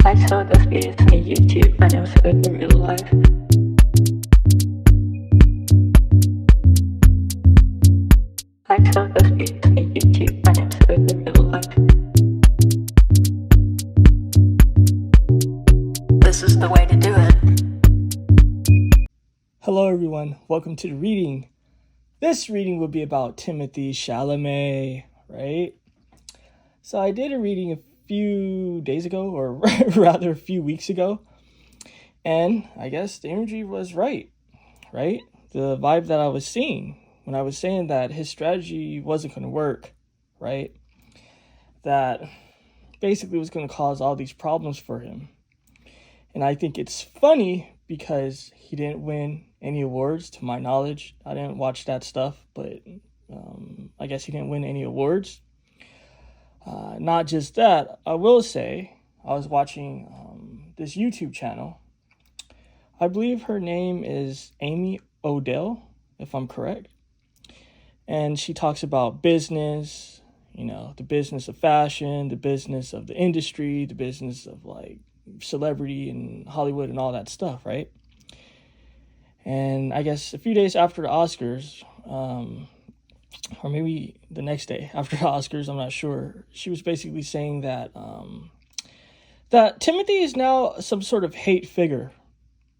I saw those videos on YouTube. I never saw it in real life. I saw those videos on YouTube. I never saw it in real life. This is the way to do it. Hello everyone, welcome to the reading. This reading will be about Timothee Chalamet, right? So I did a reading a few days ago, or rather a few weeks ago, and I guess the energy was right? The vibe that I was seeing when I was saying that his strategy wasn't going to work, right? That basically was going to cause all these problems for him. And I think it's funny because he didn't win any awards, to my knowledge. I didn't watch that stuff, but I guess he didn't win any awards. Not just that, I will say, I was watching this YouTube channel. I believe her name is Amy Odell, if I'm correct. And she talks about business, the business of fashion, the business of the industry, the business of like celebrity and Hollywood and all that stuff, right? And I guess a few days after the Oscars, or maybe the next day after the Oscars, I'm not sure, she was basically saying that that Timothee is now some sort of hate figure,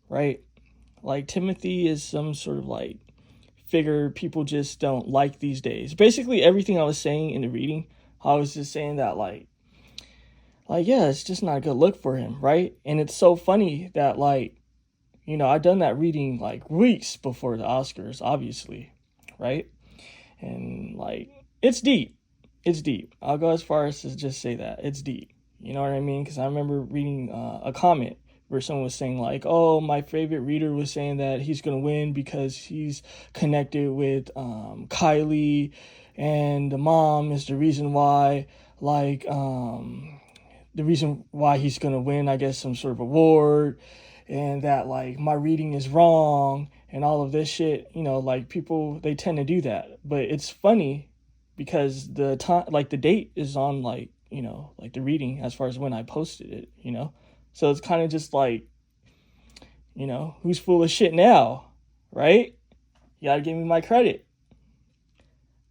right? Like Timothee is some sort of like figure people just don't like these days. Basically everything I was saying in the reading, I was just saying that like yeah, it's just not a good look for him, right? And it's so funny that I've done that reading like weeks before the Oscars, obviously, right? And it's deep. I'll go as far as to just say that it's deep. You know what I mean? Because I remember reading a comment where someone was saying like, oh, my favorite reader was saying that he's going to win because he's connected with Kylie, and the mom is the reason why, the reason why he's going to win, I guess, some sort of award, and that my reading is wrong and all of this shit. People, they tend to do that. But it's funny because the time, the date is on the reading as far as when I posted it, So it's kind of just who's full of shit now, right? You gotta give me my credit.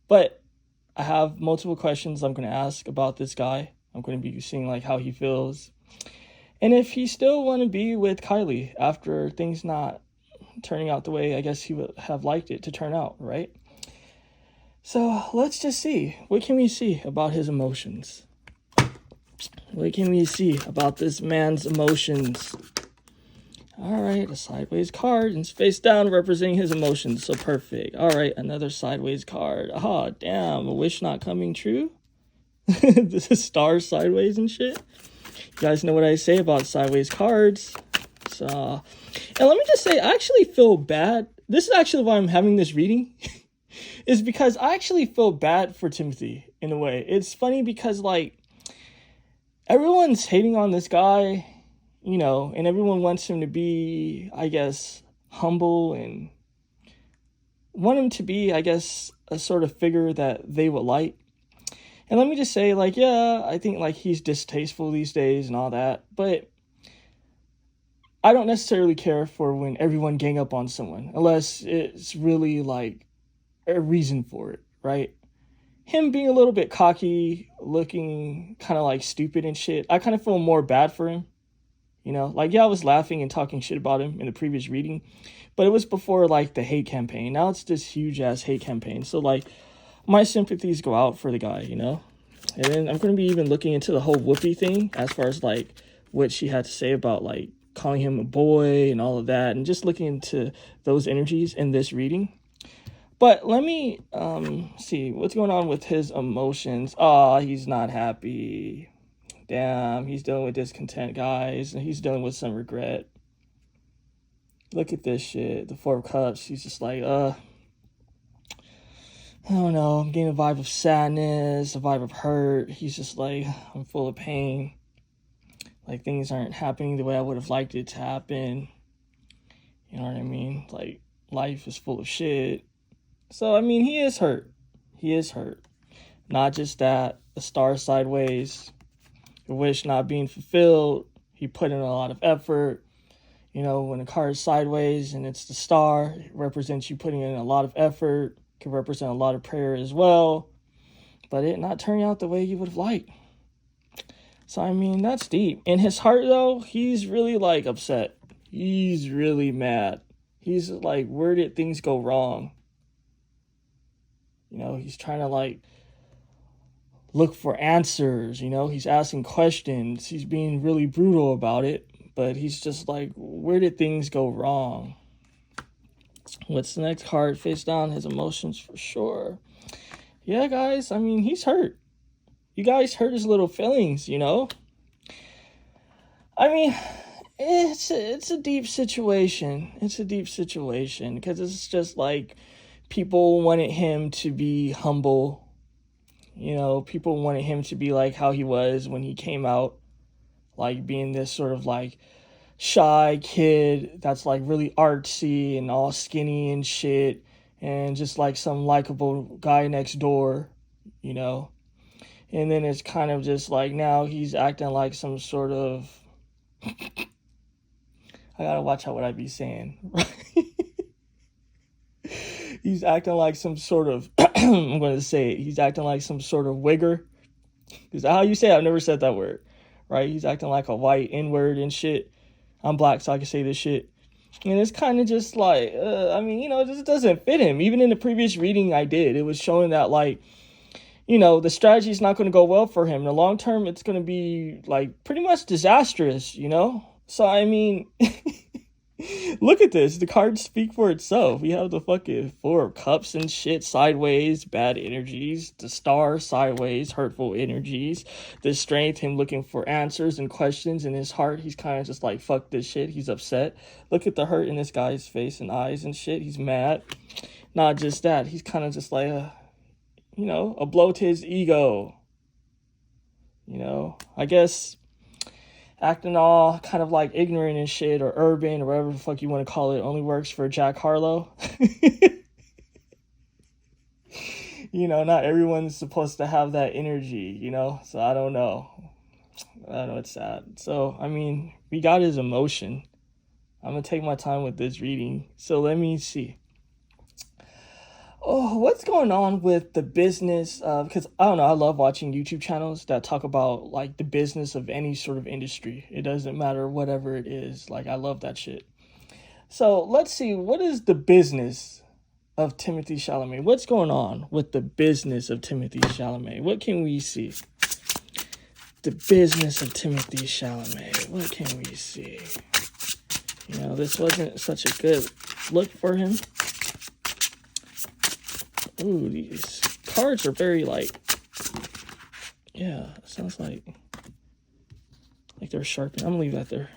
But I have multiple questions I'm going to ask about this guy. I'm going to be seeing how he feels. And if he still want to be with Kylie after things not turning out the way I guess he would have liked it to turn out, right? So let's just see. What can we see about his emotions? What can we see about this man's emotions? All right, a sideways card and face down representing his emotions. So perfect. All right, another sideways card. Oh, damn, a wish not coming true? This is stars sideways and shit. You guys know what I say about sideways cards. So, and let me just say, I actually feel bad. This is actually why I'm having this reading. Is because I actually feel bad for Timothee in a way. It's funny because everyone's hating on this guy, and everyone wants him to be, I guess, humble and want him to be, I guess, a sort of figure that they would like. And let me just say, yeah, I think he's distasteful these days and all that, but I don't necessarily care for when everyone gang up on someone unless it's really a reason for it, right? Him being a little bit cocky, looking kind of stupid and shit, I kind of feel more bad for him. Yeah, I was laughing and talking shit about him in the previous reading, but it was before the hate campaign. Now it's this huge ass hate campaign. So my sympathies go out for the guy, And then I'm going to be even looking into the whole Whoopi thing as far as what she had to say about calling him a boy and all of that, and just looking into those energies in this reading. But let me see what's going on with his emotions. Oh, he's not happy. Damn, he's dealing with discontent, guys, and he's dealing with some regret. Look at this shit. The Four of Cups. He's just I don't know. I'm getting a vibe of sadness, a vibe of hurt. He's just I'm full of pain. Things aren't happening the way I would have liked it to happen. You know what I mean? Life is full of shit. So, he is hurt. He is hurt. Not just that, the star sideways, the wish not being fulfilled. He put in a lot of effort. You know, when the card is sideways and it's the star, it represents you putting in a lot of effort. It can represent a lot of prayer as well. But it not turning out the way you would have liked. So, I mean, that's deep. In his heart, though, he's really, like, upset. He's really mad. He's like, where did things go wrong? You know, he's trying to, like, look for answers. You know, he's asking questions. He's being really brutal about it. But he's just like, where did things go wrong? What's the next card? Face down, his emotions for sure. Yeah, guys, I mean, he's hurt. You guys hurt his little feelings, you know? I mean, it's a deep situation. It's a deep situation because it's just like people wanted him to be humble. You know, people wanted him to be like how he was when he came out, like being this sort of like shy kid that's like really artsy and all skinny and shit, and just like some likable guy next door, you know. And then it's kind of just like now he's acting like some sort of I gotta watch out what I be saying. He's acting like some sort of I'm gonna say it. He's acting like some sort of wigger. Is that how you say it? I've never said that word. Right? He's acting like a white N-word and shit. I'm black, so I can say this shit. And it's kind of just like, I mean, you know, it just doesn't fit him. Even in the previous reading I did, it was showing that, like, you know, the strategy is not going to go well for him. In the long term, it's going to be, like, pretty much disastrous, you know? So, I mean, look at this. The cards speak for itself. We have the fucking Four of Cups and shit sideways, bad energies. The Star sideways, hurtful energies. The Strength, him looking for answers and questions. In his heart, he's kind of just like, fuck this shit. He's upset. Look at the hurt in this guy's face and eyes and shit. He's mad. Not just that. He's kind of just like, you know, a blow to his ego. You know, I guess acting all kind of like ignorant and shit or urban or whatever the fuck you want to call it only works for Jack Harlow. You know, not everyone's supposed to have that energy, you know? So I don't know. It's sad. So, I mean, we got his emotion. I'm going to take my time with this reading. So let me see. Oh, what's going on with the business? Because I don't know, I love watching YouTube channels that talk about like the business of any sort of industry. It doesn't matter whatever it is. Like, I love that shit. So let's see, what is the business of Timothee Chalamet? What's going on with the business of Timothee Chalamet? What can we see? The business of Timothee Chalamet. What can we see? You know, this wasn't such a good look for him. Ooh, these cards are very like, yeah, sounds like they're sharpened. I'm gonna leave that there.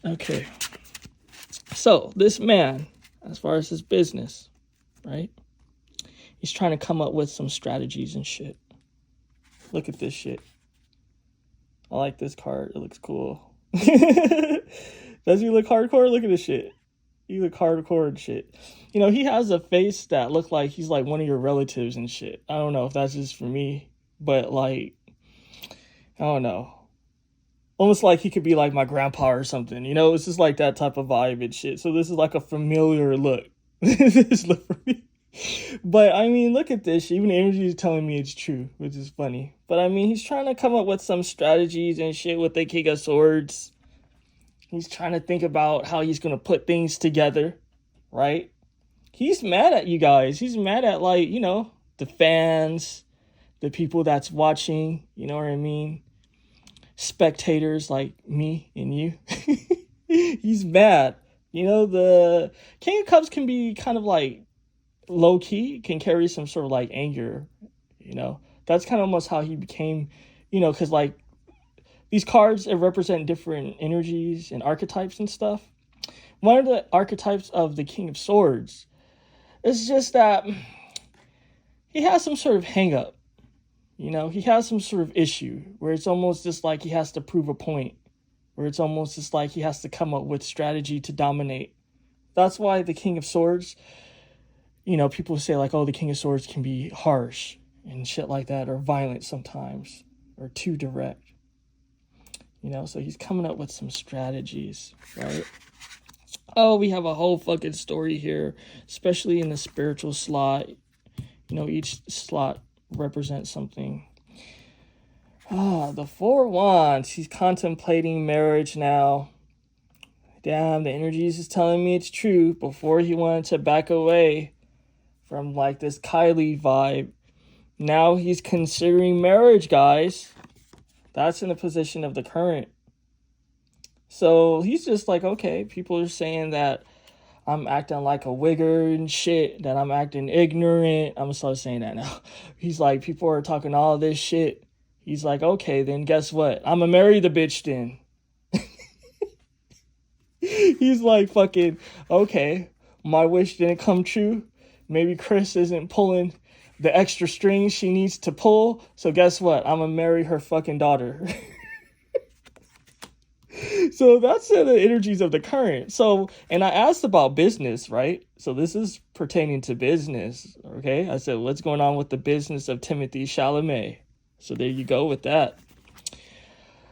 Okay. So this man, as far as his business, right? He's trying to come up with some strategies and shit. Look at this shit. I like this card. It looks cool. Does he look hardcore? Look at this shit. You look hardcore and shit. You know, he has a face that looks like he's like one of your relatives and shit. I don't know if that's just for me, but like, I don't know. Almost like he could be like my grandpa or something. You know, it's just like that type of vibe and shit. So this is like a familiar look. This look for me. But I mean, look at this. Even the energy is telling me it's true, which is funny. But I mean, he's trying to come up with some strategies and shit with the King of Swords. He's trying to think about how he's going to put things together, right? He's mad at you guys. He's mad at, like, you know, the fans, the people that's watching, you know what I mean? Spectators like me and you. He's mad. You know, the King of Cups can be kind of like low-key, can carry some sort of like anger, you know? That's kind of almost how he became, you know, because like, these cards represent different energies and archetypes and stuff. One of the archetypes of the King of Swords is just that he has some sort of hang-up. You know, he has some sort of issue where it's almost just like he has to prove a point. Where it's almost just like he has to come up with strategy to dominate. That's why the King of Swords, you know, people say like, oh, the King of Swords can be harsh and shit like that, or violent sometimes, or too direct. So he's coming up with some strategies, right? Oh, we have a whole fucking story here, especially in the spiritual slot. Each slot represents something. The Four Wands. He's contemplating marriage now. Damn, the energies is telling me it's true. Before he wanted to back away from like this Kylie vibe. Now he's considering marriage, guys. That's in the position of the current. So he's just like, okay, people are saying that I'm acting like a wigger and shit, that I'm acting ignorant. I'm gonna start saying that now. He's like, people are talking all this shit. He's like, okay, then guess what? I'm gonna marry the bitch then. He's like, fucking, okay, my wish didn't come true. Maybe Chris isn't pulling the extra strings she needs to pull. So guess what? I'm gonna marry her fucking daughter. So that's the energies of the current. So, and I asked about business, right? So this is pertaining to business, okay? I said, what's going on with the business of Timothee Chalamet? So there you go with that.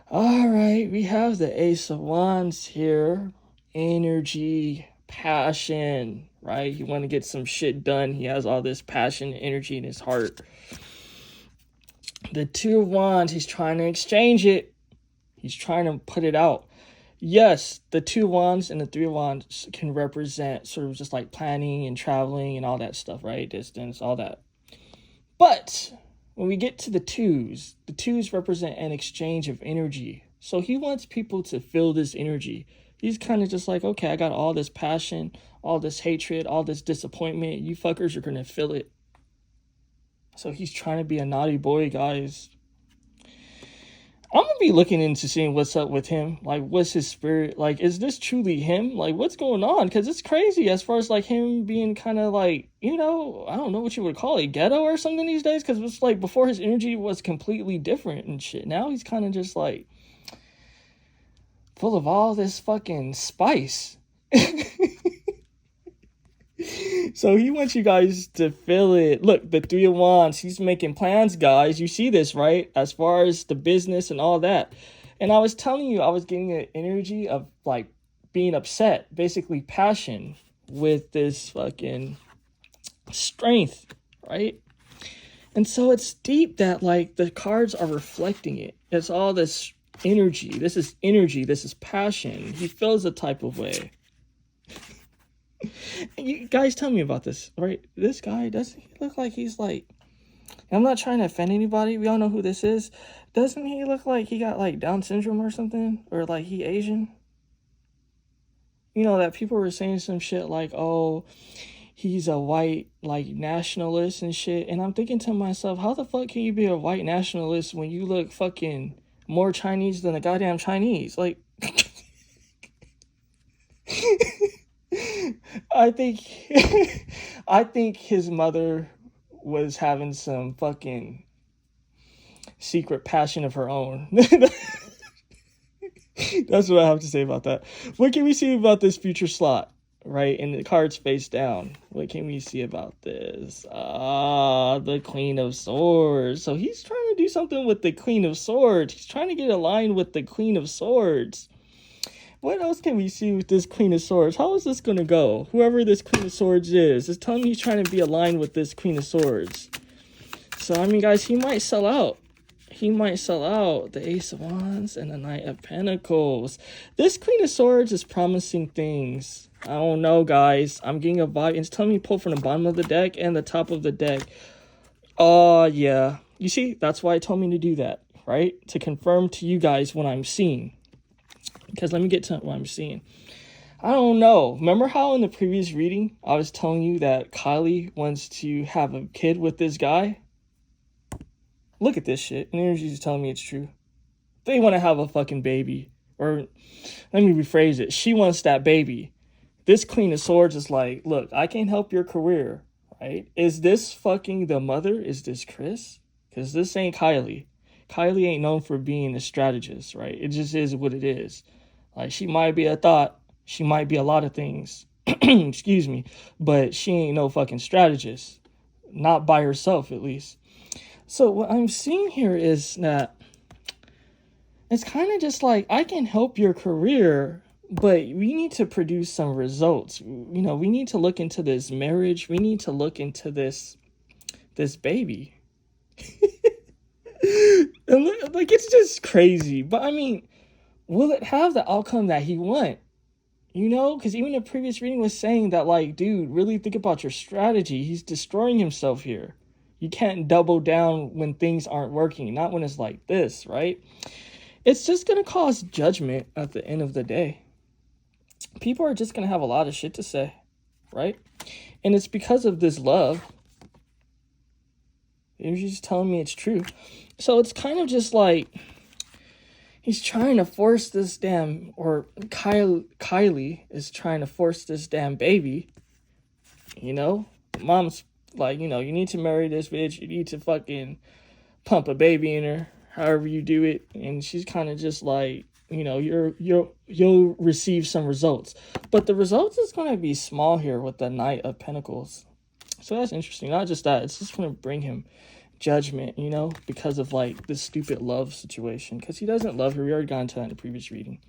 All right, we have the Ace of Wands here. Energy, passion, right? He want to get some shit done. He has all this passion and energy in his heart. The Two of Wands, he's trying to exchange it. He's trying to put it out. Yes, the Two of Wands and the Three of Wands can represent sort of just like planning and traveling and all that stuff, right? Distance, all that. But when we get to the twos represent an exchange of energy. So he wants people to feel this energy. He's kind of just like, okay, I got all this passion, all this hatred, all this disappointment. You fuckers are going to feel it. So he's trying to be a naughty boy, guys. I'm going to be looking into seeing what's up with him. Like, what's his spirit? Like, is this truly him? Like, what's going on? Because it's crazy as far as, like, him being kind of, like, I don't know what you would call it, ghetto or something these days. Because it's like, before his energy was completely different and shit. Now he's kind of just, like, full of all this fucking spice. So he wants you guys to feel it. Look, the Three of Wands, he's making plans, guys. You see this, right? As far as the business and all that. And I was telling you, I was getting an energy of like being upset, basically passion with this fucking strength, right? And so it's deep that like the cards are reflecting it. It's all this energy. This is passion. He feels a type of way. You guys tell me about this, right? This guy, doesn't he look like he's like, I'm not trying to offend anybody. We all know who this is. Doesn't he look like he got like Down syndrome or something? Or like he Asian? That people were saying some shit like, oh, he's a white like nationalist and shit. And I'm thinking to myself, how the fuck can you be a white nationalist when you look fucking more Chinese than the goddamn Chinese? Like, I think his mother was having some fucking secret passion of her own. That's what I have to say about that. What can we see about this future slot, right? And the cards face down. What can we see about this? The Queen of Swords. So he's trying to do something with the Queen of Swords. He's trying to get aligned with the Queen of Swords. What else can we see with this Queen of Swords? How is this going to go? Whoever this Queen of Swords is telling me he's trying to be aligned with this Queen of Swords. So, I mean, guys, he might sell out. He might sell out the Ace of Wands and the Knight of Pentacles. This Queen of Swords is promising things. I don't know, guys. I'm getting a vibe. It's telling me pull from the bottom of the deck and the top of the deck. Oh, yeah. You see, that's why it told me to do that, right? To confirm to you guys what I'm seeing. Because let me get to what I'm seeing. I don't know. Remember how in the previous reading, I was telling you that Kylie wants to have a kid with this guy? Look at this shit. And energy is telling me it's true. They want to have a fucking baby. Or, let me rephrase it. She wants that baby. This Queen of Swords is like, look, I can't help your career, right? Is this fucking the mother? Is this Chris? Because this ain't Kylie. Kylie ain't known for being a strategist, right? It just is what it is. Like, she might be a thought. She might be a lot of things. Excuse me. But she ain't no fucking strategist. Not by herself, at least. So what I'm seeing here is that It's kind of just like, I can help your career, but we need to produce some results. We need to look into this marriage. We need to look into this baby. Like, it's just crazy. But I mean, will it have the outcome that he want? Because even the previous reading was saying that, like, dude, really think about your strategy. He's destroying himself here. You can't double down when things aren't working, not when it's like this, right? It's just going to cause judgment at the end of the day. People are just going to have a lot of shit to say, right? And it's because of this love. You're just telling me it's true. So it's kind of just like, he's trying to force this damn, or Kylie is trying to force this damn baby. Mom's like, you need to marry this bitch. You need to fucking pump a baby in her, however you do it. And she's kind of just like, you'll receive some results. But the results is going to be small here with the Knight of Pentacles. So that's interesting. Not just that, it's just going to bring him judgment, because of like this stupid love situation, because he doesn't love her. We already got into that in the previous reading.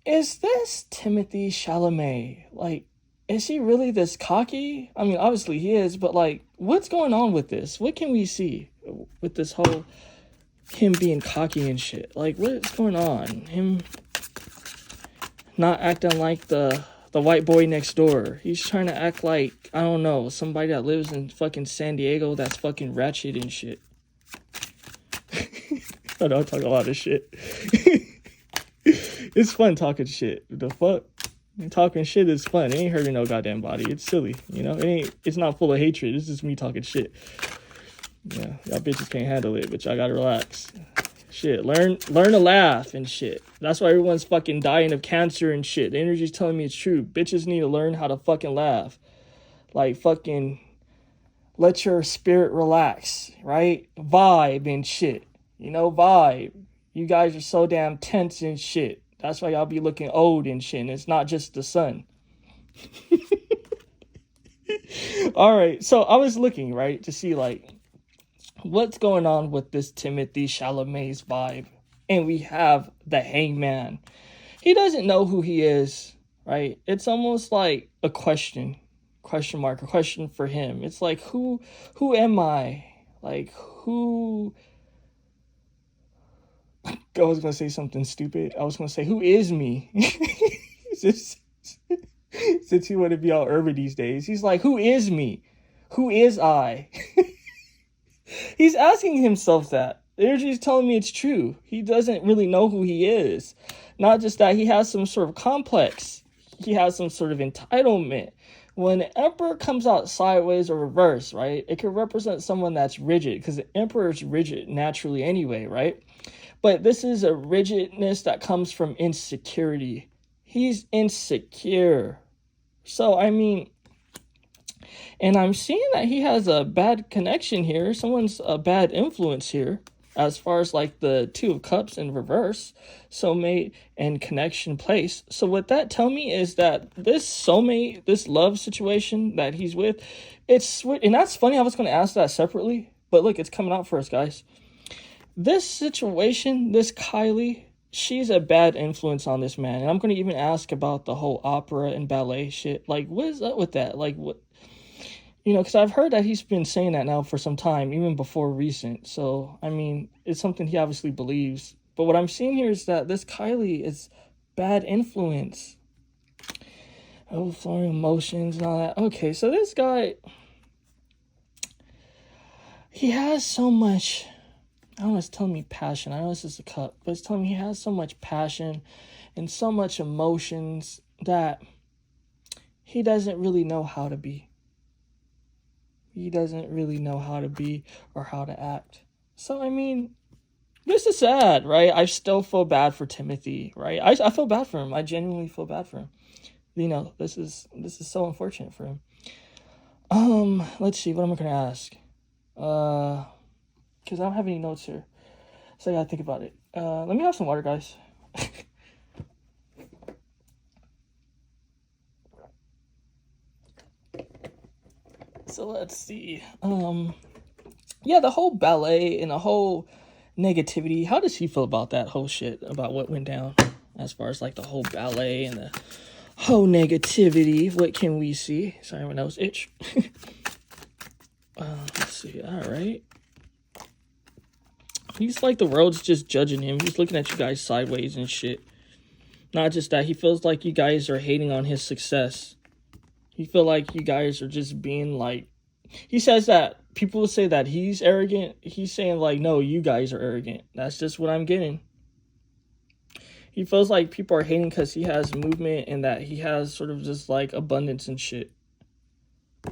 Is this Timothee Chalamet? Like, is he really this cocky? I mean, obviously he is, but like, what's going on with this? What can we see with this whole him being cocky and shit? Like, what's going on? Him not acting like the white boy next door. He's trying to act like, I don't know, somebody that lives in fucking San Diego that's fucking ratchet and shit. I know I talk a lot of shit. It's fun talking shit. The fuck? Talking shit is fun. It ain't hurting no goddamn body. It's silly, it's not full of hatred. It's just me talking shit. Yeah, y'all bitches can't handle it, but y'all gotta relax. Shit, learn to laugh and shit. That's why everyone's fucking dying of cancer and shit. The energy's telling me it's true. Bitches need to learn how to fucking laugh. Like, fucking let your spirit relax, right? Vibe and shit. Vibe. You guys are so damn tense and shit. That's why y'all be looking old and shit. And it's not just the sun. All right, so I was looking, right, to see, like, what's going on with this Timothee Chalamet's vibe. And we have the Hangman. He doesn't know who he is, right? It's almost like a question mark, a question for him. It's like, who am I? Like, who... I was going to say something stupid. I was going to say, who is me? Since he want to be all urban these days. He's like, who is me? Who is I? He's asking himself that. The energy is telling me it's true. He doesn't really know who he is. Not just that, he has some sort of complex. He has some sort of entitlement. When the Emperor comes out sideways or reverse, right, it could represent someone that's rigid, because the Emperor is rigid naturally anyway, right? But this is a rigidness that comes from insecurity. He's insecure. So, I mean... And I'm seeing that he has a bad connection here. Someone's a bad influence here. As far as like the Two of Cups in reverse. Soulmate and connection place. So what that tell me is that this soulmate, this love situation that he's with, and that's funny. I was going to ask that separately. But look, it's coming out for us, guys. This situation, this Kylie, she's a bad influence on this man. And I'm going to even ask about the whole opera and ballet shit. Like, what is up with that? Like, what... because I've heard that he's been saying that now for some time, even before recent. So, I mean, it's something he obviously believes. But what I'm seeing here is that this Kylie is bad influence. Overflowing emotions and all that. Okay, so this guy, he has so much, I don't know, it's telling me passion. I know this is a cup, but it's telling me he has so much passion and so much emotions that he doesn't really know how to be. He doesn't really know how to be or how to act. So, I mean, this is sad, right? I still feel bad for Timothee, right? I feel bad for him. I genuinely feel bad for him. This is so unfortunate for him. Let's see, what am I going to ask? Because I don't have any notes here. So I got to think about it. Let me have some water, guys. So let's see. Yeah, the whole ballet and the whole negativity. How does he feel about that whole shit, about what went down as far as like the whole ballet and the whole negativity? What can we see? Sorry, my nose itch. Let's see. All right. He's like the world's just judging him. He's looking at you guys sideways and shit. Not just that, he feels like you guys are hating on his success. He feel like you guys are just being like, he says that people say that he's arrogant. He's saying like, no, you guys are arrogant. That's just what I'm getting. He feels like people are hating because he has movement and that he has sort of just like abundance and shit.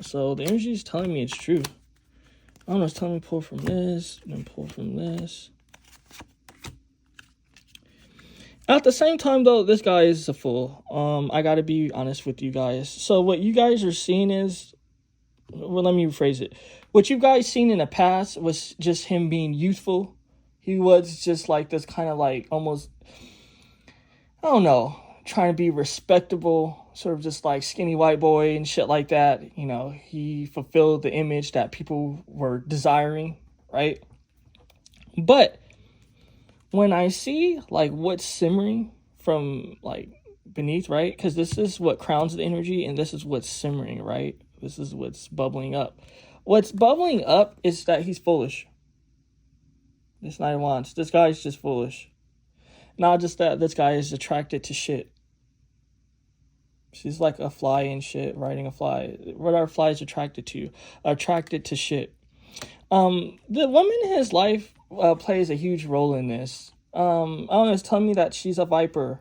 So the energy is telling me it's true. I don't know, it's telling me pull from this, and then pull from this. At the same time, though, this guy is a fool. I gotta be honest with you guys. So what you guys are seeing is, well, let me rephrase it. What you guys seen in the past was just him being youthful. He was just like this kind of like almost, I don't know, trying to be respectable, sort of just like skinny white boy and shit like that. You know, he fulfilled the image that people were desiring, right? But when I see like what's simmering from like beneath, right? Because this is what crowns the energy and this is what's simmering, right? This is what's bubbling up. What's bubbling up is that he's foolish. This Knight of Wands. This guy's just foolish. Not just that, this guy is attracted to shit. She's like a fly and shit, riding a fly. What are flies attracted to? Attracted to shit. The woman in his life plays a huge role in this. I don't know, it's telling me that she's a viper.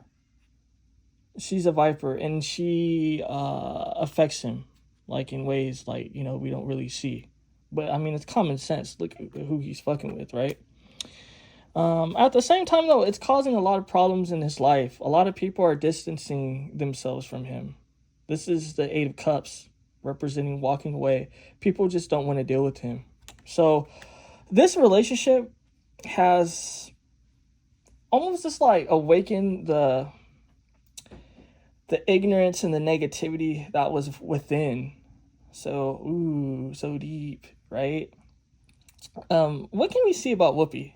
She's a viper, and she affects him, like in ways like, you know, we don't really see. But I mean, it's common sense. Look at who he's fucking with, right? At the same time, though, it's causing a lot of problems in his life. A lot of people are distancing themselves from him. This is the Eight of Cups, representing walking away. People just don't want to deal with him. So this relationship has almost just like awakened the ignorance and the negativity that was within. So, ooh, so deep, right? What can we see about Whoopi?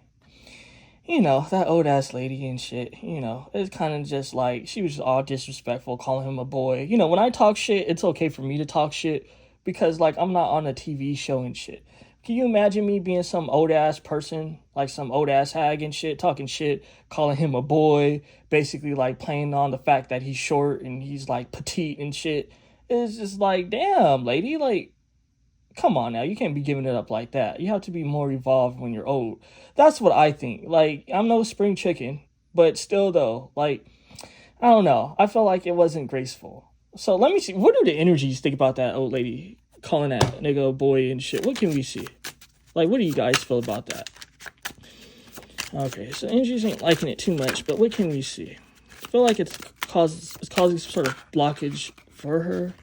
You know, that old ass lady and shit, you know, it's kind of just like, she was just all disrespectful, calling him a boy. You know, when I talk shit, it's okay for me to talk shit because, like, I'm not on a TV show and shit. Can you imagine me being some old ass person, like some old ass hag and shit, talking shit, calling him a boy, basically like playing on the fact that he's short and he's like petite and shit? It's just like, damn, lady, like, come on now, you can't be giving it up like that. You have to be more evolved when you're old. That's what I think. Like, I'm no spring chicken, but still though, like, I don't know. I felt like it wasn't graceful. So let me see. What do the energies think about that old lady calling that nigga a boy and shit? What can we see? Like, what do you guys feel about that? Okay, so energies ain't liking it too much, but what can we see? I feel like it's causing some sort of blockage for her.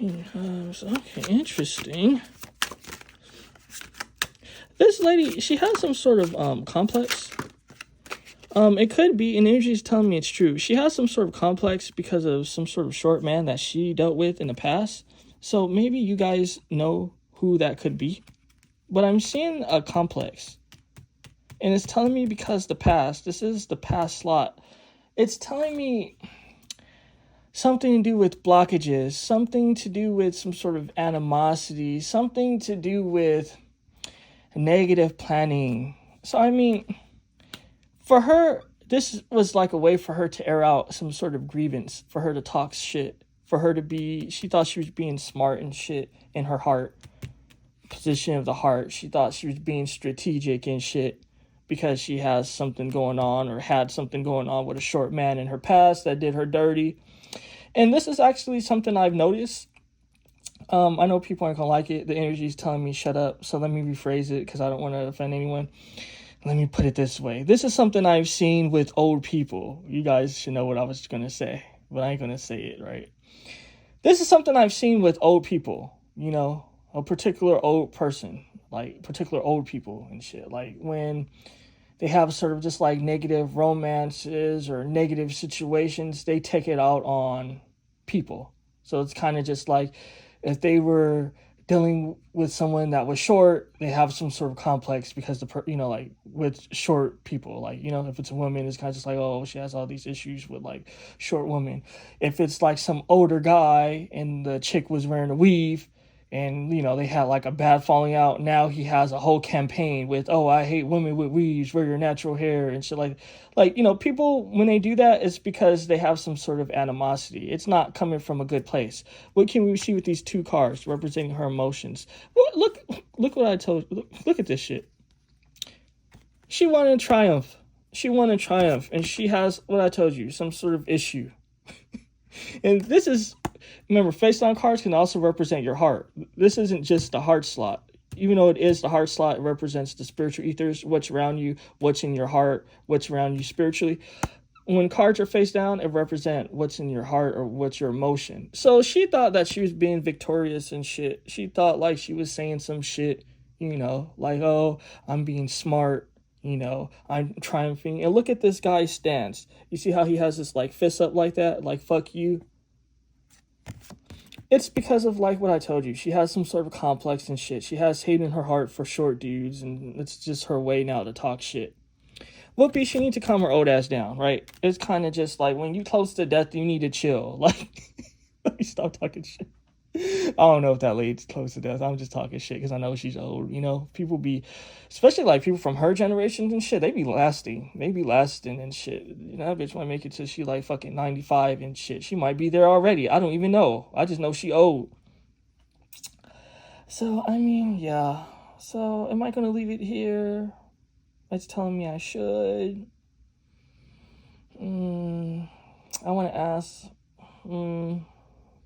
Okay, interesting. This lady, she has some sort of complex. It could be, and energy is telling me it's true. She has some sort of complex because of some sort of short man that she dealt with in the past. So maybe you guys know who that could be. But I'm seeing a complex. And it's telling me because the past, this is the past slot. It's telling me something to do with blockages, something to do with some sort of animosity, something to do with negative planning. So, I mean, for her, this was like a way for her to air out some sort of grievance, for her to talk shit, for her to be, she thought she was being smart and shit in her heart, position of the heart. She thought she was being strategic and shit because she has something going on or had something going on with a short man in her past that did her dirty. And this is actually something I've noticed. I know people aren't going to like it. The energy is telling me shut up. So let me rephrase it because I don't want to offend anyone. Let me put it this way. This is something I've seen with old people. You guys should know what I was going to say, but I ain't going to say it, right? This is something I've seen with old people, you know, a particular old person, like particular old people and shit. Like when they have sort of just like negative romances or negative situations, they take it out on people. So it's kind of just like if they were dealing with someone that was short, they have some sort of complex because like with short people, like, if it's a woman, it's kind of just like, oh, she has all these issues with like short women. If it's like some older guy and the chick was wearing a weave, and they had like a bad falling out, now he has a whole campaign with, oh, I hate women with weaves, wear your natural hair and shit. Like people, when they do that, it's because they have some sort of animosity. It's not coming from a good place. What can we see with these two cards representing her emotions? Look what I told you. Look at this shit. She wanted to triumph. And she has, what I told you, some sort of issue. And this is, remember, face down cards can also represent your heart. This isn't just the heart slot. Even though it is the heart slot, it represents the spiritual ethers, what's around you, what's in your heart, what's around you spiritually. When cards are face down, it represents what's in your heart or what's your emotion. So she thought that she was being victorious and shit. She thought like she was saying some shit, like, oh, I'm being smart. I'm triumphing. And look at this guy's stance. You see how he has this like fist up like that? Like, fuck you. It's because of like what I told you. She has some sort of complex and shit. She has hate in her heart for short dudes, and it's just her way now to talk shit. Whoopi, she needs to calm her old ass down, right? It's kind of just like when you close to death, you need to chill. Like, let me stop talking shit. I don't know if that lady's close to death. I'm just talking shit because I know she's old. People be, especially like people from her generation and shit, they be lasting. And shit. That bitch might make it till she like fucking 95 and shit. She might be there already. I don't even know. I just know she old. So, I mean, yeah. So, am I going to leave it here? It's telling me I should. I want to ask.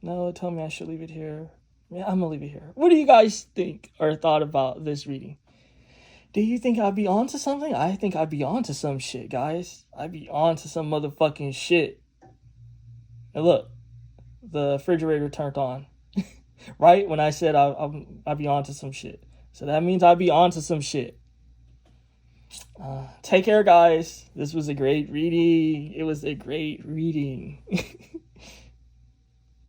No, tell me I should leave it here. Yeah, I'm gonna leave it here. What do you guys think or thought about this reading? Do you think I'd be onto something? I think I'd be onto some shit, guys. I'd be onto some motherfucking shit. And look, the refrigerator turned on. Right? When I said I'd be onto some shit. So that means I'd be onto some shit. Take care, guys. This was a great reading. It was a great reading.